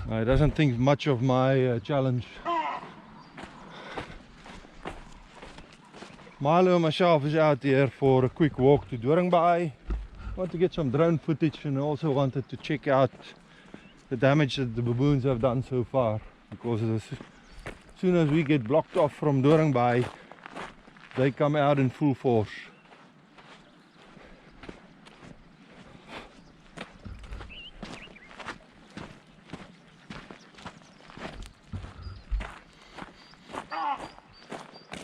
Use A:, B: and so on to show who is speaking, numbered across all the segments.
A: He doesn't think much of my challenge. Milo and myself is out here for a quick walk to Durangbaai. Want to get some drone footage, and also wanted to check out the damage that the baboons have done so far, because as soon as we get blocked off from Doringbaai, they come out in full force.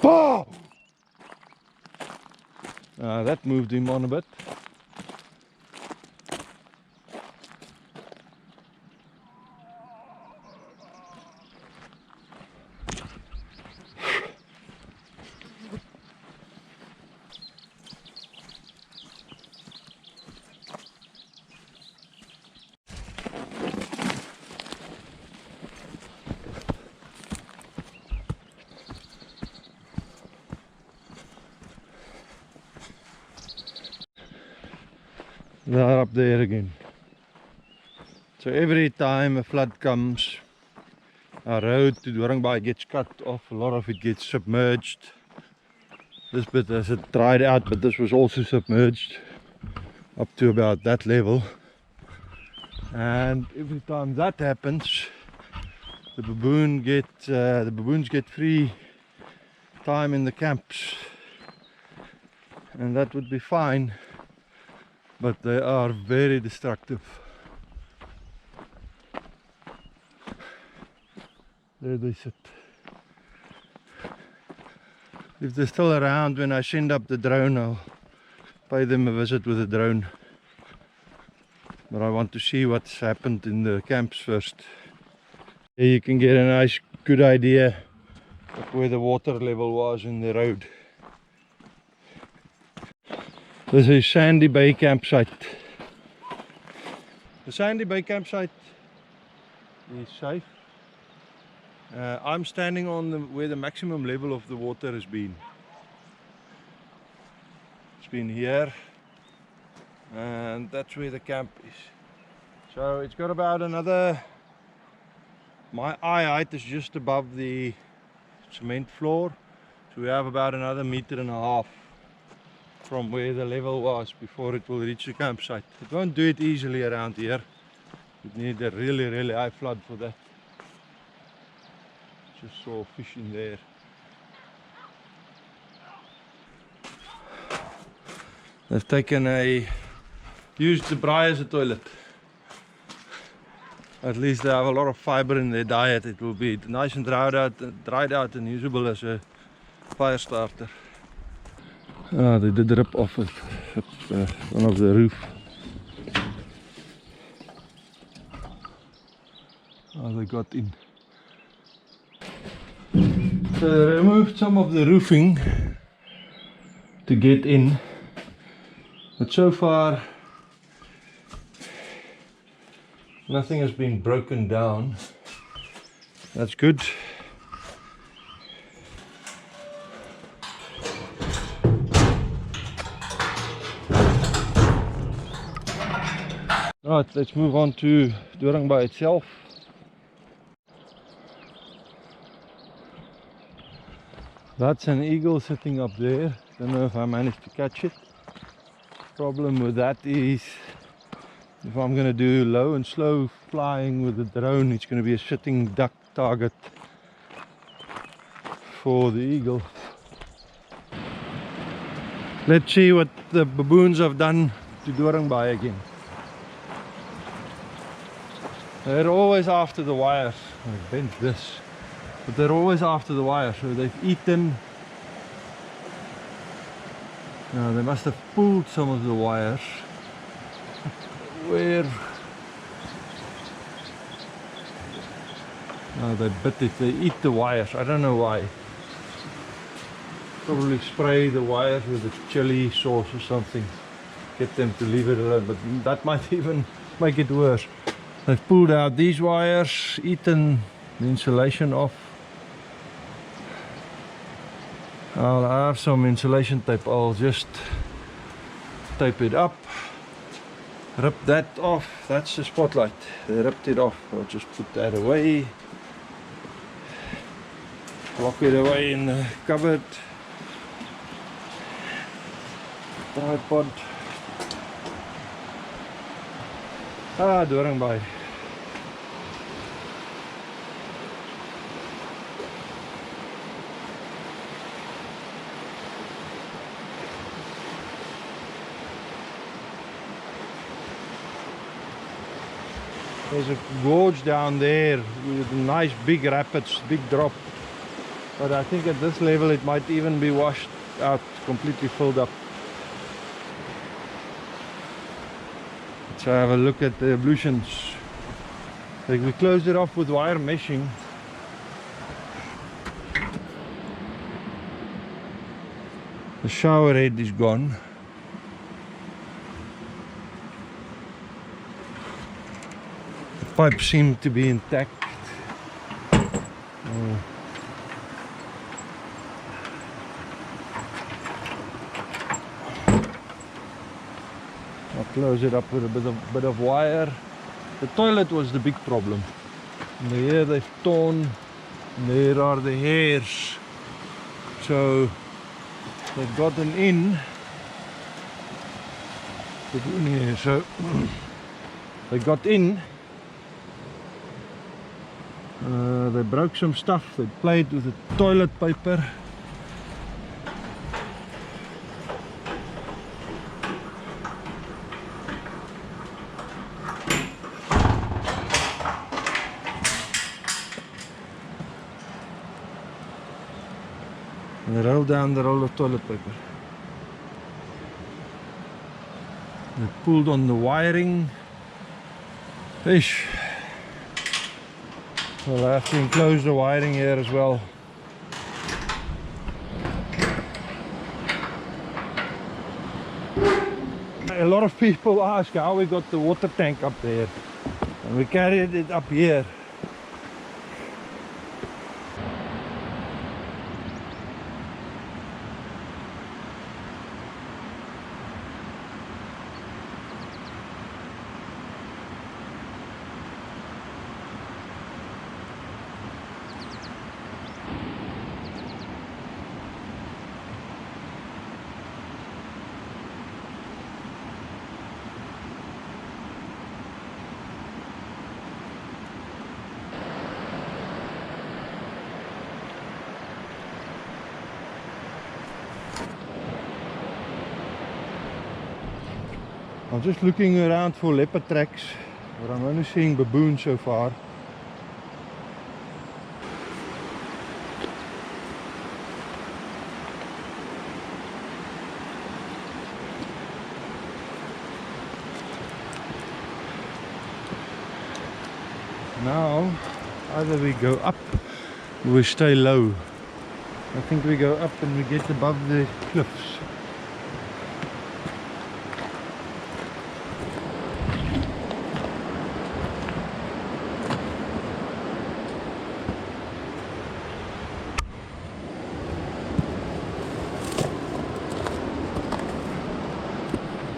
A: Oh! That moved him on a bit. They're up there again. So every time a flood comes, our road to Durangbaai gets cut off, a lot of it gets submerged. This bit has it dried out, but this was also submerged up to about that level. And every time that happens, the baboons get free time in the camps, and that would be fine. But they are very destructive. There they sit. If they're still around when I send up the drone, I'll pay them a visit with a drone. But I want to see what's happened in the camps first. Here you can get a nice, good idea of where the water level was in the road. This is Sandy Bay campsite. The Sandy Bay campsite is safe. I'm standing on where the maximum level of the water has been. It's been here, and that's where the camp is. So it's got about another, my eye height is just above the cement floor, so we have about another 1.5 meters from where the level was before it will reach the campsite. It won't do it easily around here. You need a really high flood for that. Just saw fish in there. They've used the braai as a toilet. At least they have a lot of fiber in their diet. It will be nice and dried out and usable as a fire starter. They did rip off one of the roof. They got in. So they removed some of the roofing to get in, but so far nothing has been broken down. That's good. Right, let's move on to Durangbaai itself. That's an eagle sitting up there. Don't know if I managed to catch it. Problem with that is, if I'm going to do low and slow flying with the drone, it's going to be a sitting duck target for the eagle. Let's see what the baboons have done to Durangbaai again. They're always after the wires. I bent this. But they're always after the wire, so they've eaten. Now they must have pulled some of the wires. Where? No, they bit it, they eat the wires, I don't know why. Probably spray the wires with a chili sauce or something. Get them to leave it alone, but that might even make it worse. They've pulled out these wires, eaten the insulation off. I have some insulation tape, I'll just tape it up. rip that off. That's the spotlight. They ripped it off. I'll just put that away. Lock it away in the cupboard. Tripod. Ah, Durangbaai. There's a gorge down there with nice big rapids, big drop. But I think at this level it might even be washed out, completely filled up. Let's have a look at the ablutions. Like we closed it off with wire meshing. The shower head is gone. The pipes seem to be intact. I'll close it up with a bit of wire. The toilet was the big problem. And here they've torn. There are the hairs. So they've gotten in. So they got in. They broke some stuff. They played with the toilet paper. And they rolled down the roll of toilet paper. They pulled on the wiring. Ish. We'll have to enclose the wiring here as well. A lot of people ask how we got the water tank up there, and we carried it up here. I'm just looking around for leopard tracks, but I'm only seeing baboons so far. Now, either we go up or we stay low. I think we go up and we get above the cliffs.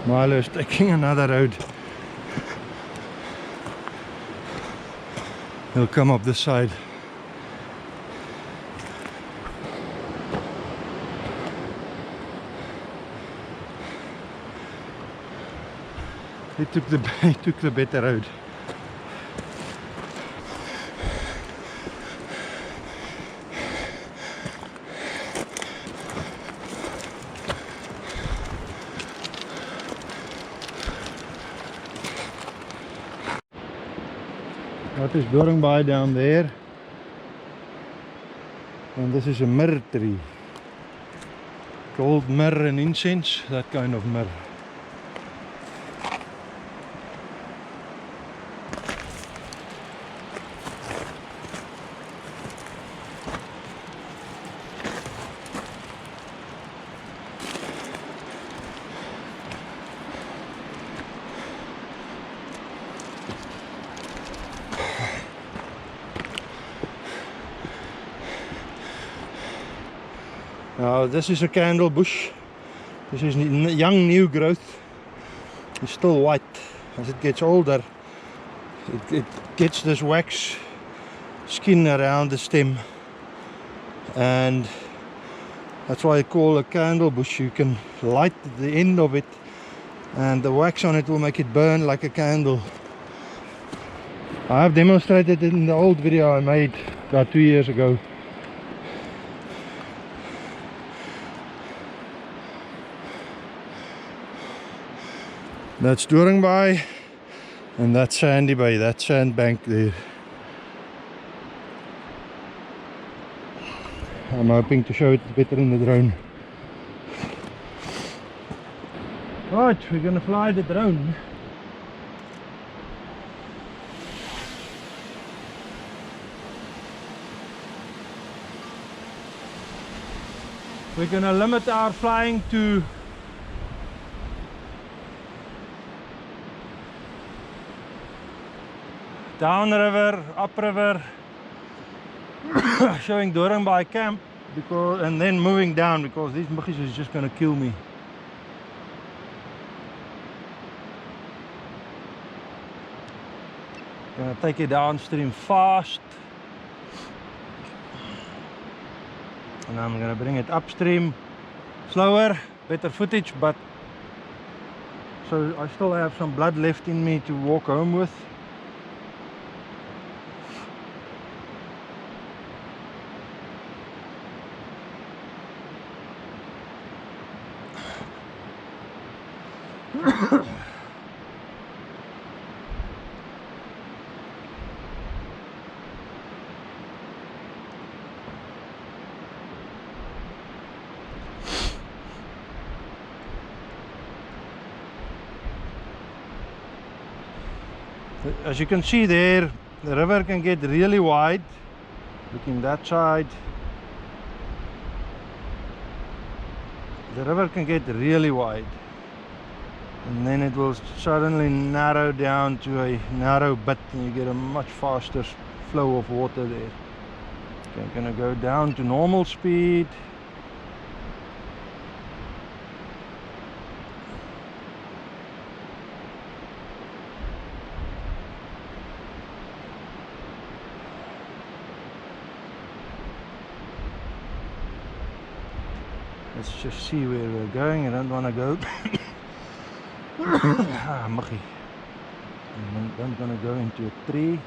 A: Milo is taking another road. He'll come up this side. He took the better road. That is Doringbaai down there, and this is a myrrh tree, gold myrrh and incense, that kind of myrrh. Now this is a candle bush. This is young new growth. It's still white. as it gets older, it gets this wax skin around the stem, and that's why I call a candle bush. You can light the end of it and the wax on it will make it burn like a candle. I have demonstrated it in the old video I made about 2 years ago. That's Durangbaai, and that's Sandy Bay, that sandbank there. I'm hoping to show it better in the drone. Right, we're gonna fly the drone. We're gonna limit our flying to downriver, upriver, showing Doringbaai camp, because, and then moving down, because these muggies is just gonna kill me. Gonna take it downstream fast, and I'm gonna bring it upstream slower, better footage, but so I still have some blood left in me to walk home with. As you can see there, the river can get really wide. Looking that side, the river can get really wide, and then it will suddenly narrow down to a narrow bit, and you get a much faster flow of water there. Okay, I'm gonna go down to normal speed. Let's just see where we're going. I don't want to go muggy. I don't want to go into a tree.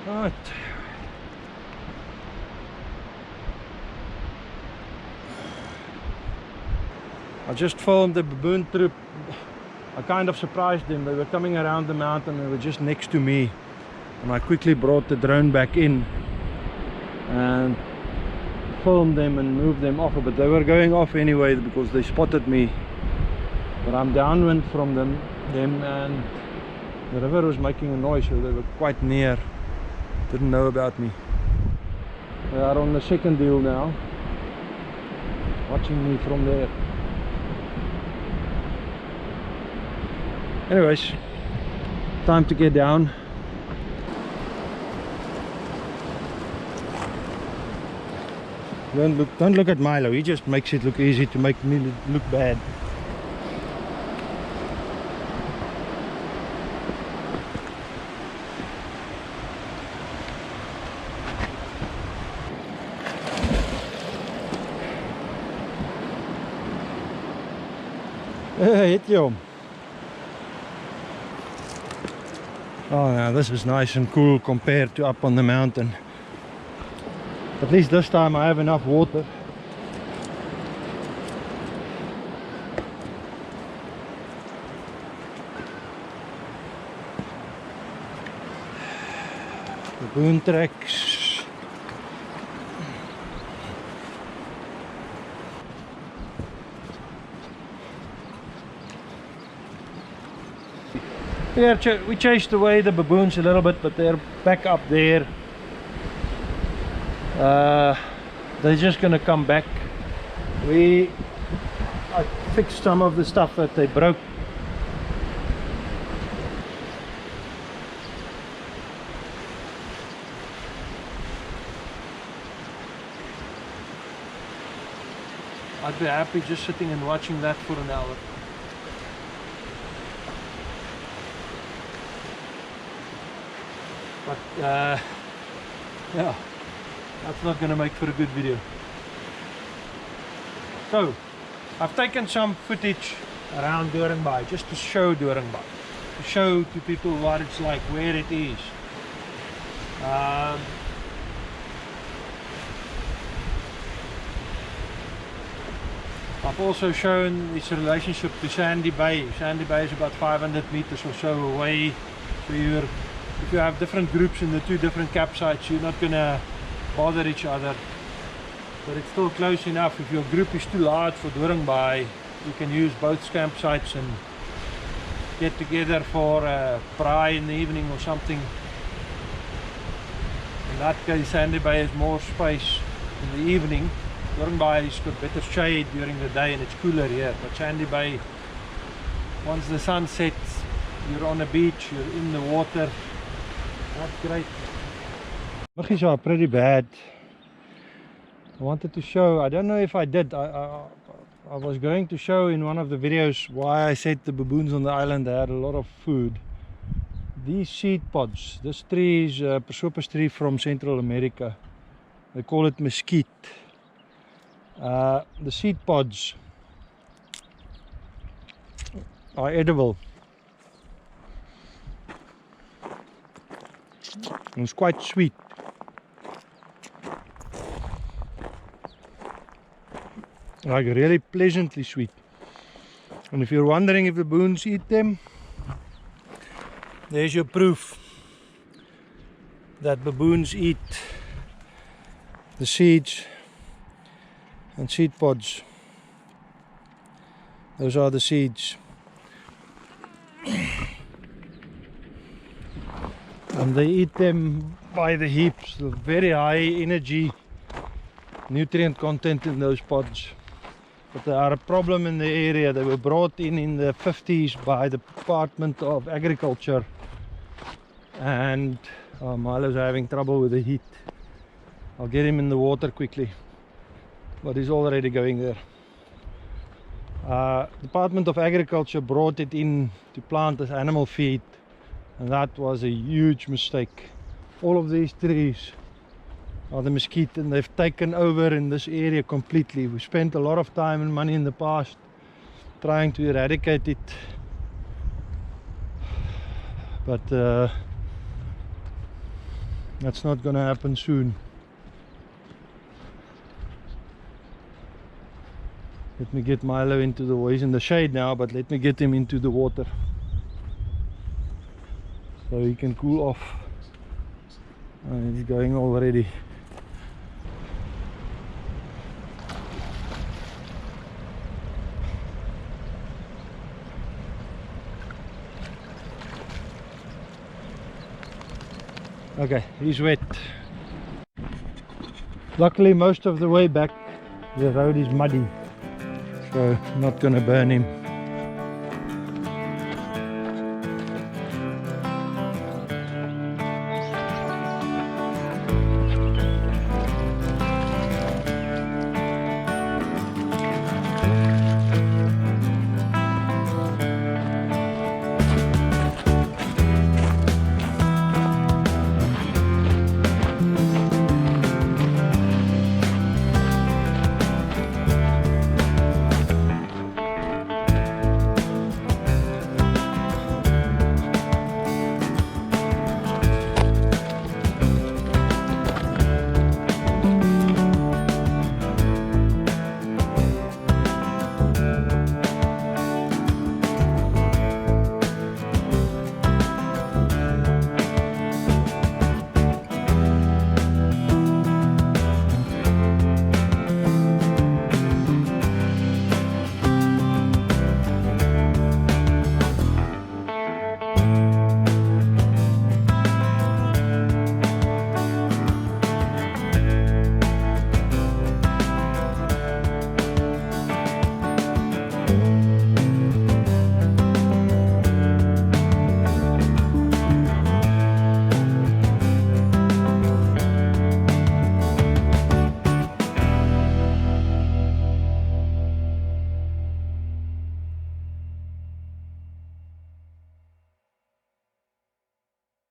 A: Right. I just filmed the baboon troop. I kind of surprised them. They were coming around the mountain, they were just next to me, and I quickly brought the drone back in and filmed them and moved them off a bit. They were going off anyway because they spotted me, but I'm downwind from them and the river was making a noise, so they were quite near. Didn't know about me. They are on the second deal now, watching me from there. Anyways, time to get down. Don't look at Milo. He just makes it look easy to make me look bad. Hit you. Oh, now this is nice and cool compared to up on the mountain. At least this time I have enough water. Baboon tracks. Yeah, we chased away the baboons a little bit, but they're back up there. They're just gonna come back. I fixed some of the stuff that they broke. I'd be happy just sitting and watching that for an hour. But yeah, that's not going to make for a good video. So I've taken some footage around Durangbaai just to show Durangbaai, to show to people what it's like, where it is. I've also shown its relationship to Sandy Bay. Sandy Bay is about 500 meters or so away. So if you have different groups in the two different campsites, you're not gonna bother each other, but it's still close enough. If your group is too large for Durangbaai, you can use both campsites and get together for a braai in the evening or something. In that case, Sandy Bay has more space in the evening. Durangbaai has got better shade during the day and it's cooler here, but Sandy Bay, once the sun sets, you're on a beach, you're in the water. That's great. Muggies are pretty bad. I wanted to show, I don't know if I did, I was going to show in one of the videos why I said the baboons on the island had a lot of food. These seed pods, this tree is a prosopis tree from Central America. They call it Mesquite. The seed pods are edible. And it's quite sweet. Like really pleasantly sweet. And if you're wondering if the baboons eat them, there's your proof that baboons eat the seeds and seed pods. Those are the seeds. And they eat them by the heaps. Very high energy, nutrient content in those pods. But they are a problem in the area. They were brought in the 50s by the Department of Agriculture. And Milo's having trouble with the heat. I'll get him in the water quickly. But he's already going there. Department of Agriculture brought it in to plant as animal feed. And that was a huge mistake. All of these trees are the mesquite, and they've taken over in this area completely. We spent a lot of time and money in the past trying to eradicate it, but That's not gonna happen soon. Let me get Milo into the water. He's in the shade now, but let me get him into the water so he can cool off. He's going already. Okay, he's wet. Luckily most of the way back the road is muddy, so I'm not gonna burn him.